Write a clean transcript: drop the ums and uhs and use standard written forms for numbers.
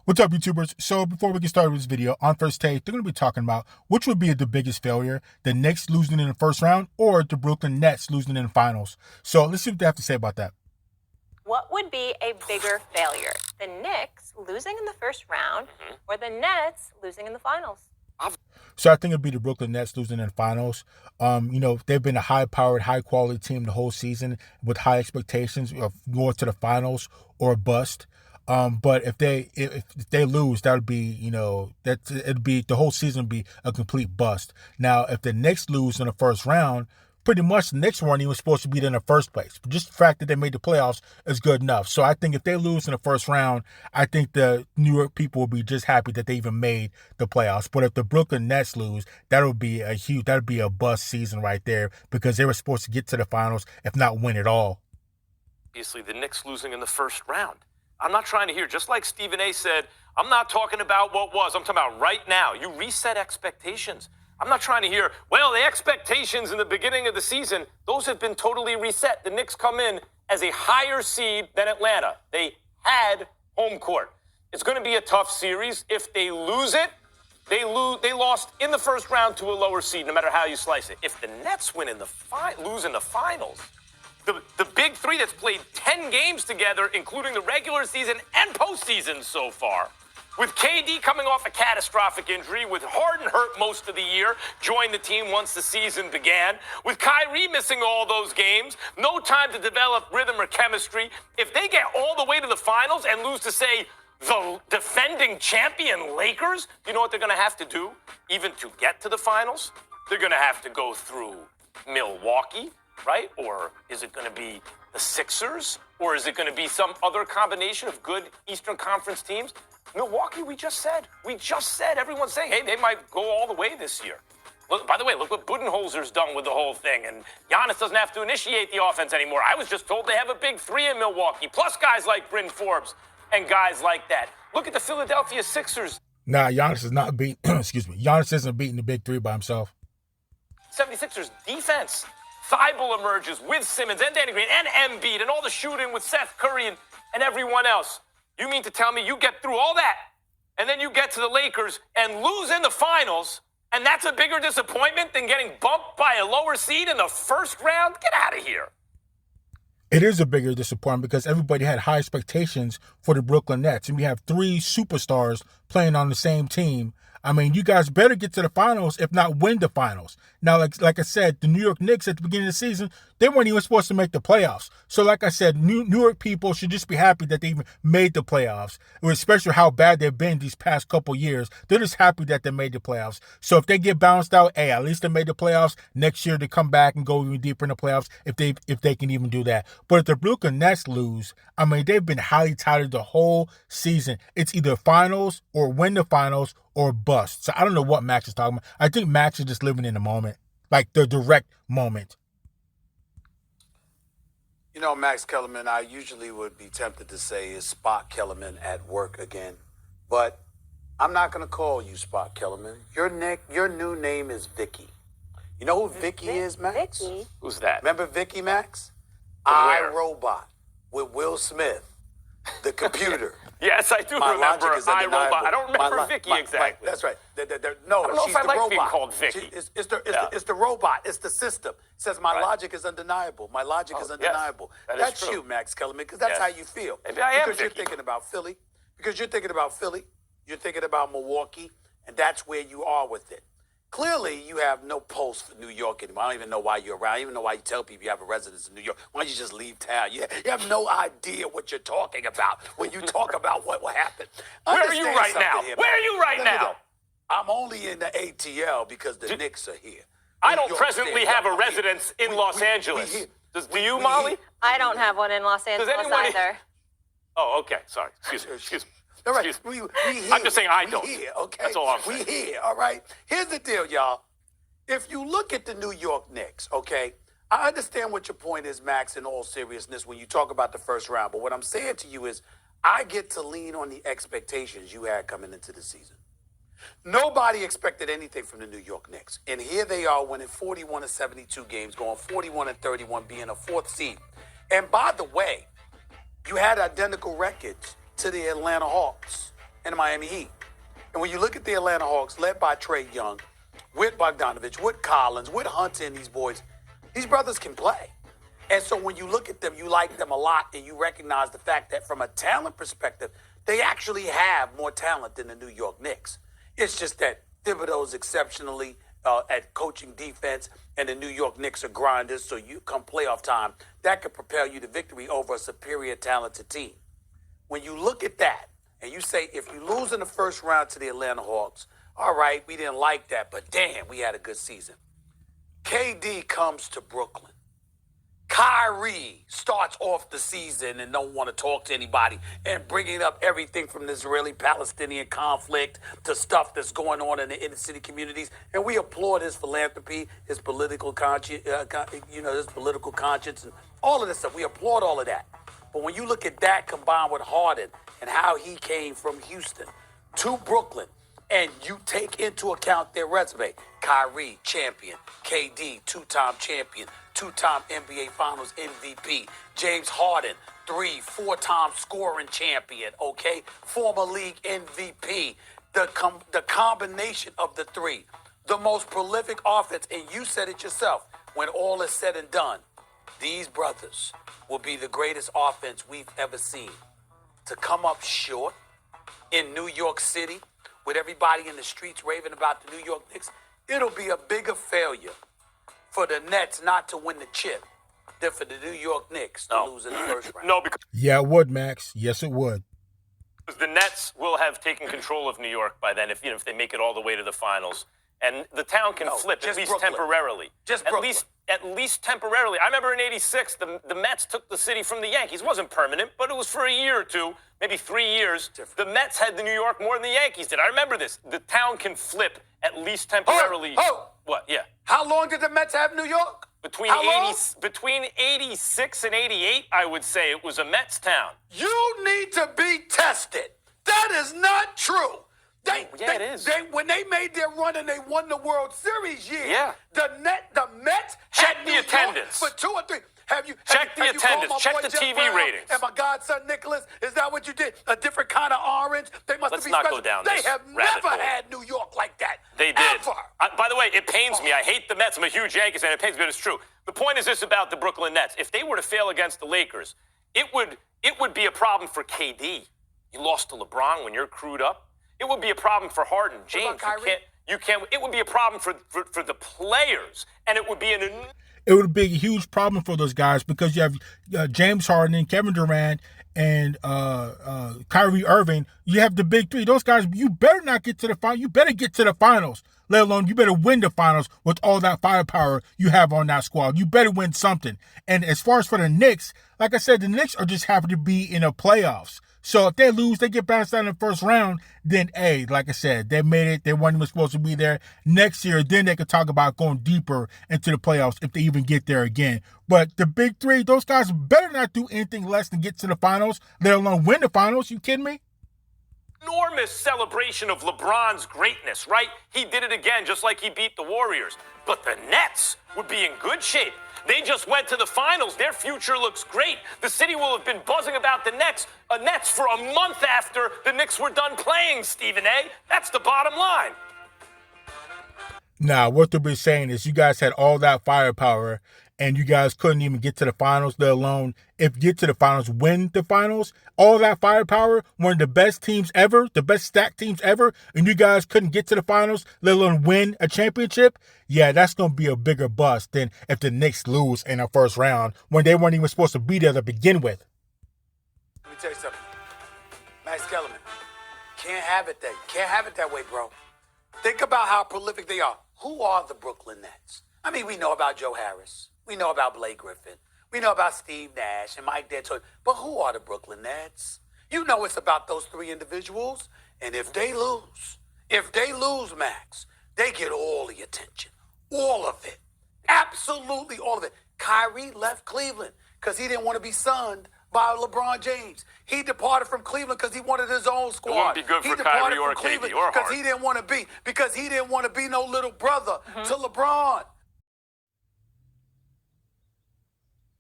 What's up, YouTubers? So before we get started with this video, on First Take, they're going to be talking about which would be the biggest failure, the Knicks losing in the first round or the Brooklyn Nets losing in the finals. So let's see what they have to say about that. What would be a bigger failure, the Knicks losing in the first round or the Nets losing in the finals? So I think it'd be the Brooklyn Nets losing in the finals. They've been a high-powered, high-quality team the whole season with high expectations of going to the finals or bust. But if they lose, that would be, it'd be the whole season would be a complete bust. Now, if the Knicks lose in the first round, pretty much the Knicks weren't even supposed to be there in the first place. But just the fact that they made the playoffs is good enough. So I think if they lose in the first round, I think the New York people will be just happy that they even made the playoffs. But if the Brooklyn Nets lose, that'd be a bust season right there because they were supposed to get to the finals, if not win it all. Obviously, the Knicks losing in the first round. I'm not trying to hear, just like Stephen A. said, I'm not talking about what was. I'm talking about right now. You reset expectations. I'm not trying to hear, well, the expectations in the beginning of the season, those have been totally reset. The Knicks come in as a higher seed than Atlanta. They had home court. It's going to be a tough series. If they lose it, they lost in the first round to a lower seed, no matter how you slice it. If the Nets win in the lose in the finals, the big three that's played 10 games together, including the regular season and postseason so far, with KD coming off a catastrophic injury, with Harden hurt most of the year, joined the team once the season began, with Kyrie missing all those games, no time to develop rhythm or chemistry. If they get all the way to the finals and lose to, say, the defending champion Lakers, you know what they're going to have to do? Even to get to the finals, they're going to have to go through Milwaukee, right? Or is it going to be the Sixers? Or is it going to be some other combination of good Eastern Conference teams? Milwaukee, we just said. Everyone's saying, hey, they might go all the way this year. Look, by the way, look what Budenholzer's done with the whole thing. And Giannis doesn't have to initiate the offense anymore. I was just told they have a big three in Milwaukee, plus guys like Bryn Forbes and guys like that. Look at the Philadelphia Sixers. Nah, Giannis is not beating, Giannis isn't beating the big three by himself. 76ers defense. Thibault emerges with Simmons and Danny Green and Embiid and all the shooting with Seth Curry and everyone else. You mean to tell me you get through all that and then you get to the Lakers and lose in the finals, and that's a bigger disappointment than getting bumped by a lower seed in the first round? Get out of here. It is a bigger disappointment because everybody had high expectations for the Brooklyn Nets, and we have three superstars playing on the same team. I mean, you guys better get to the finals, if not win the finals. Now, like I said, the New York Knicks at the beginning of the season, they weren't even supposed to make the playoffs. So like I said, New York people should just be happy that they even made the playoffs, especially how bad they've been these past couple years. They're just happy that they made the playoffs. So if they get bounced out, hey, at least they made the playoffs. Next year, they come back and go even deeper in the playoffs if they can even do that. But if the Brooklyn Nets lose, I mean, they've been highly touted the whole season. It's either finals or win the finals or bust. So I don't know what Max is talking about. I think Max is just living in the moment, like the direct moment. You know, Max Kellerman, I usually would be tempted to say is Spot Kellerman at work again. But I'm not going to call you Spot Kellerman. Your new name is Vicky. You know who Vicky is, Max? Vicky? Who's that? Remember Vicky, Max? where? iRobot with Will Smith, the computer. Yes, I do My remember logic is iRobot. undeniable. I don't remember Vicky exactly. That's right. No, I don't know she's if I the like robot. being called Vicky. It's the robot. It's the system. It says my Right. logic is undeniable. My logic is yes. undeniable. That is That's true. you, Max Kellerman, because that's Yes. how you feel. Maybe I am Because you're Vicky. thinking about Philly. Because you're thinking about Philly. You're thinking about Milwaukee, and that's where you are with it. Clearly, you have no pulse for New York anymore. I don't even know why you're around. I don't even know why you tell people you have a residence in New York. Why don't you just leave town? You have no idea what you're talking about when you talk about what will happen. Where are you Understand right something now? here, Where man. are you right Let me now? go. I'm only in the ATL because the Knicks are here. I New don't York presently State, have a I'm here. residence in We- Los we- we Angeles. here. Do you, We Molly? here. I don't have one in Los Angeles anybody- either. Oh, okay. Sorry. Excuse me. All right, Excuse me. we here. I'm just saying I We don't. Here, okay? That's all I'm saying. We here, all right? Here's the deal, y'all. If you look at the New York Knicks, okay, I understand what your point is, Max, in all seriousness, when you talk about the first round. But what I'm saying to you is I get to lean on the expectations you had coming into the season. Nobody expected anything from the New York Knicks. And here they are winning 41 of 72 games, going 41 and 31, being a fourth seed. And by the way, you had identical records to the Atlanta Hawks. and the Miami Heat. And when you look at the Atlanta Hawks, led by Trae Young, with Bogdanovich, with Collins, with Hunter and these boys, these brothers can play. And so when you look at them, you like them a lot, and you recognize the fact that from a talent perspective, they actually have more talent than the New York Knicks. It's just that Thibodeau's exceptionally at coaching defense, and the New York Knicks are grinders, so you come playoff time, that could propel you to victory over a superior talented team. When you look at that, and you say, if you lose in the first round to the Atlanta Hawks, all right, we didn't like that, but damn, we had a good season. KD comes to Brooklyn. Kyrie starts off the season and don't want to talk to anybody and bringing up everything from the Israeli-Palestinian conflict to stuff that's going on in the inner city communities. And we applaud his philanthropy, his political conscience, his political conscience, and all of this stuff. We applaud all of that. But when you look at that combined with Harden and how he came from Houston to Brooklyn, and you take into account their resume, Kyrie, champion, KD, two-time champion, two-time NBA Finals MVP, James Harden, 3-4-time scoring champion, okay? Former league MVP, the combination of the three, the most prolific offense, and you said it yourself, when all is said and done, these brothers will be the greatest offense we've ever seen. To come up short in New York City with everybody in the streets raving about the New York Knicks, it'll be a bigger failure for the Nets not to win the chip than for the New York Knicks to lose in the first round. No, because Yeah, it would, Max. Yes, it would. the Nets will have taken control of New York by then if they make it all the way to the finals. And the town can flip, at least Brooklyn. Temporarily. Just at Brooklyn. At least temporarily. I remember in '86, the Mets took the city from the Yankees. It wasn't permanent, but it was for a year or two, maybe 3 years. The Mets had the New York more than the Yankees did. I remember this. The town can flip at least temporarily. What? Yeah. How long did the Mets have New York? Between 86 and 88, I would say it was a Mets town. You need to be tested. That is not true. It is. When they made their run and they won the World Series the Mets Check had the New York attendance. for 2 or 3. Check the attendance. Check the TV ratings. And my godson Nicholas, is that what you did? A different kind of orange? They must Let's be not special. go down They this have rabbit never hole. had New York like that. They did. Ever. By the way, it pains me. I hate the Mets. I'm a huge Yankees fan. It pains me, but it's true. The point is this about the Brooklyn Nets. If they were to fail against the Lakers, it would be a problem for KD. You lost to LeBron when you're crewed up. It would be a problem for Harden. James, you can't. It would be a problem for the players, and it would be It would be a huge problem for those guys because you have James Harden and Kevin Durant and Kyrie Irving. You have the big three. Those guys, you better not get to the final. You better get to the finals, let alone you better win the finals with all that firepower you have on that squad. You better win something. And as far as for the Knicks, like I said, the Knicks are just happy to be in the playoffs. So if they lose, they get bounced out in the first round, then, hey, like I said, they made it. They weren't even supposed to be there. Next year, then they could talk about going deeper into the playoffs if they even get there again. But the big three, those guys better not do anything less than get to the finals, let alone win the finals. You kidding me? enormous celebration of LeBron's greatness, right? He did it again, just like he beat the Warriors. But the Nets would be in good shape. They just went to the finals. Their future looks great. The city will have been buzzing about the Nets for a month after the Knicks were done playing, Stephen A. That's the bottom line. Now, what they'll be saying is you guys had all that firepower and you guys couldn't even get to the finals, let alone if you get to the finals, win the finals. All that firepower, one of the best teams ever, the best stacked teams ever, and you guys couldn't get to the finals, let alone win a championship. Yeah, that's going to be a bigger bust than if the Knicks lose in the first round when they weren't even supposed to be there to begin with. Let me tell you something. Max Kellerman, can't have it that way, bro. Think about how prolific they are. Who are the Brooklyn Nets? I mean, we know about Joe Harris. We know about Blake Griffin. We know about Steve Nash and Mike D'Antoni. But who are the Brooklyn Nets? You know it's about those three individuals. And if they lose, Max, they get all the attention. All of it. Absolutely all of it. Kyrie left Cleveland because he didn't want to be sunned by LeBron James. He departed from Cleveland because he wanted his own squad. It wouldn't be good for Kyrie or KD or Harden. Because he didn't want to be no little brother to LeBron.